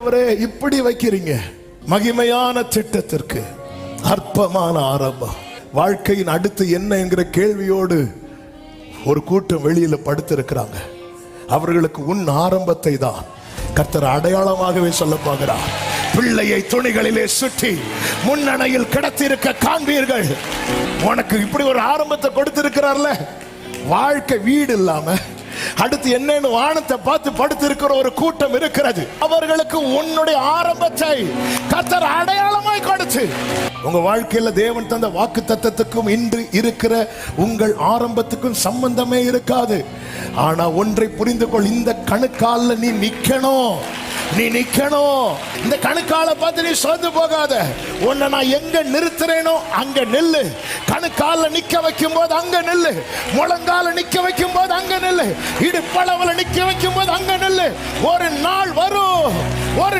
இப்படி வைக்கிறீங்க. மகிமையான திட்டத்திற்கு அற்பமான ஆரம்பம். வாழ்க்கையின் அடுத்து என்ன என்கிற கேள்வியோடு ஒரு கூட்டம் வெளியில படுத்திருக்கிறாங்க. அவர்களுக்கு உன் ஆரம்பத்தை தான் கர்த்தர் அடையாளமாகவே சொல்ல போகிறார். பிள்ளையை துணிகளிலே சுற்றி முன்னணையில் கிடத்திருக்க காண்பீர்கள். உனக்கு இப்படி ஒரு ஆரம்பத்தை கொடுத்திருக்கிறார்ல. வாழ்க்கை வீடு இல்லாம அடுத்து என்னன்னு வானத்தை பார்த்து படுத்திருக்கிற ஒரு கூட்டம் இருக்கிறது. அவர்களுக்கு உன்னுடைய ஆரம்பத்தை கர்த்தர் அடையாளமாய் கொடுத்து, உங்க வாழ்க்கையில தேவன் தந்த வாக்கு தத்தத்துக்கும் இன்று இருக்கிற உங்கள் ஆரம்பத்துக்கும் சம்பந்தமே இருக்காது. ஆனா ஒன்றை புரிந்து கொள், இந்த கணுக்கால நீ நிக்கணும். இந்த கணுக்கால பார்த்து நீ சோர்ந்து போகாத. உன்னை நான் எங்க நிறுத்துறேனோ அங்க நில்லு. கணுக்கால நிக்க வைக்கும் போது அங்க நில்லு. முழங்கால நிக்க வைக்கும் போது அங்க நில்லு. இடுப்பளவுல நிக்க வைக்கும் போது அங்க நில்லு. ஒரு நாள் வரும். ஒரு